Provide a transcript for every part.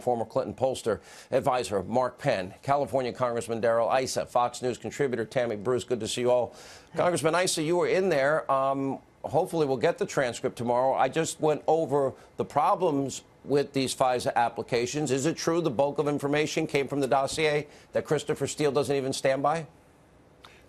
former Clinton pollster advisor Mark Penn, California Congressman Darrell Issa, Fox News contributor Tammy Bruce. Good to see you all. Congressman Issa, you were in there. Hopefully we'll get the transcript tomorrow. I just went over the problems with these FISA applications. Is it true the bulk of information came from the dossier that Christopher Steele doesn't even stand by?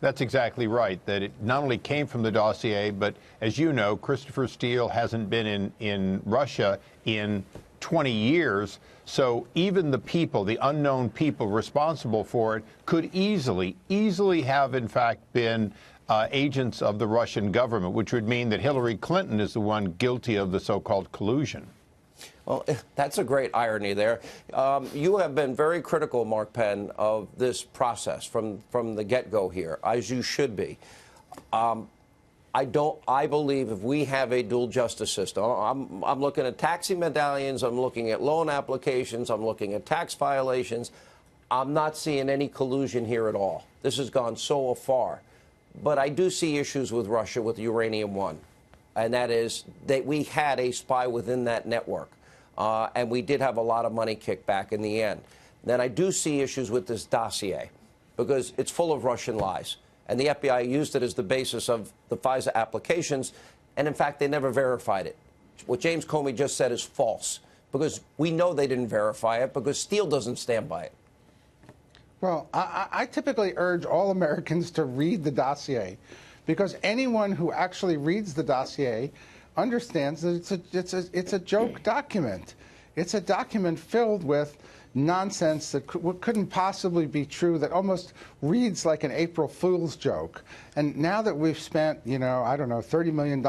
That's exactly right, that it not only came from the dossier, but as you know, Christopher Steele hasn't been in Russia in 20 years. So even the people, the unknown people responsible for it could easily have, in fact, been agents of the Russian government, which would mean that Hillary Clinton is the one guilty of the so-called collusion. Well, that's a great irony there. You have been very critical, Mark Penn, of this process from the get-go here, as you should be. I believe if we have a dual justice system, I'm looking at taxi medallions, I'm looking at loan applications, I'm looking at tax violations. I'm not seeing any collusion here at all. This has gone so far. But I do see issues with Russia with Uranium One, and that is that we had a spy within that network. And we did have a lot of money kicked back in the end. Then I do see issues with this dossier because it's full of Russian lies. And the FBI used it as the basis of the FISA applications. And, in fact, they never verified it. What James Comey just said is false because we know they didn't verify it because Steele doesn't stand by it. Well, I typically urge all Americans to read the dossier because anyone who actually reads the dossier understands that it's a joke document. It's a document filled with nonsense that couldn't possibly be true, that almost reads like an April Fool's joke. And now that we've spent, I don't know, $30 million,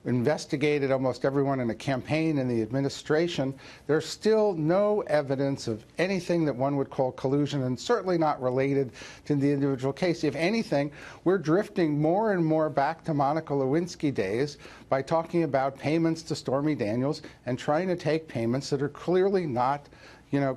investigated almost everyone in a campaign in the administration, there's still no evidence of anything that one would call collusion, and certainly not related to the individual case. If anything, we're drifting more and more back to Monica Lewinsky days by talking about payments to Stormy Daniels and trying to take payments that are clearly not,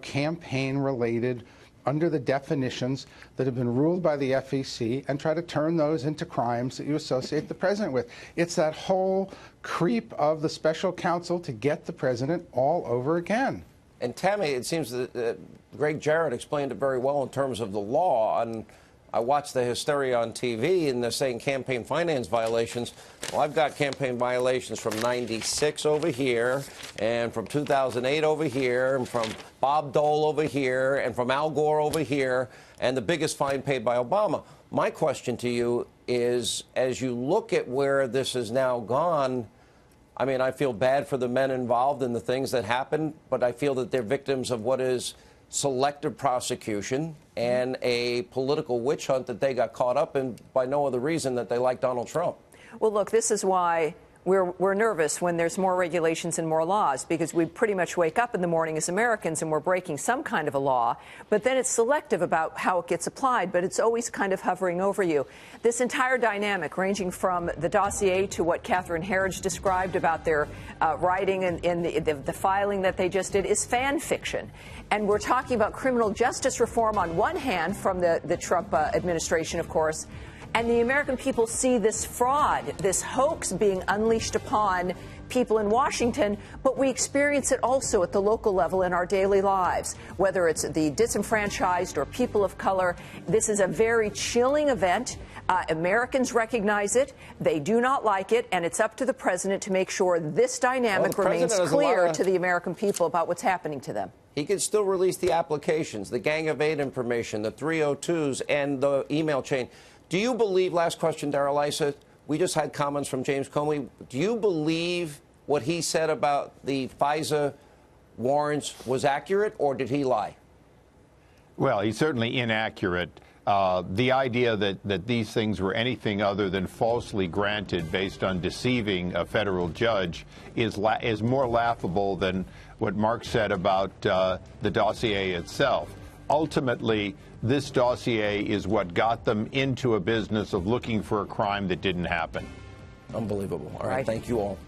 campaign-related under the definitions that have been ruled by the FEC, and try to turn those into crimes that you associate the president with. It's that whole creep of the special counsel to get the president all over again. And Tammy, it seems that Greg Jarrett explained it very well in terms of the law. And I watched the hysteria on TV, and they're saying campaign finance violations. Well, I've got campaign violations from '96 over here, and from 2008 over here, and from Bob Dole over here, and from Al Gore over here, and the biggest fine paid by Obama. My question to you is, as you look at where this has now gone, I mean, I feel bad for the men involved in the things that happened, but I feel that they're victims of what is selective prosecution and a political witch hunt that they got caught up in by no other reason that they like Donald Trump. Well, look, this is why we're nervous when there's more regulations and more laws, because we pretty much wake up in the morning as Americans and we're breaking some kind of a law, but then it's selective about how it gets applied, but it's always kind of hovering over you. This entire dynamic, ranging from the dossier to what Catherine Herridge described about their writing and the filing that they just did, is fan fiction. And we're talking about criminal justice reform on one hand from the Trump administration, of course, and the American people see this fraud, this hoax being unleashed upon people in Washington, but we experience it also at the local level in our daily lives, whether it's the disenfranchised or people of color. This is a very chilling event. Americans recognize it. They do not like it, and it's up to the president to make sure this dynamic remains clear to the American people about what's happening to them. He can still release the applications, the Gang of Eight information, the 302s, and the email chain. Do you believe, last question, Darrell Issa, we just had comments from James Comey. Do you believe what he said about the FISA warrants was accurate, or did he lie? Well, he's certainly inaccurate. The idea that these things were anything other than falsely granted based on deceiving a federal judge is more laughable than what Mark said about the dossier itself. Ultimately, this dossier is what got them into a business of looking for a crime that didn't happen. Unbelievable. All right. Thank you all.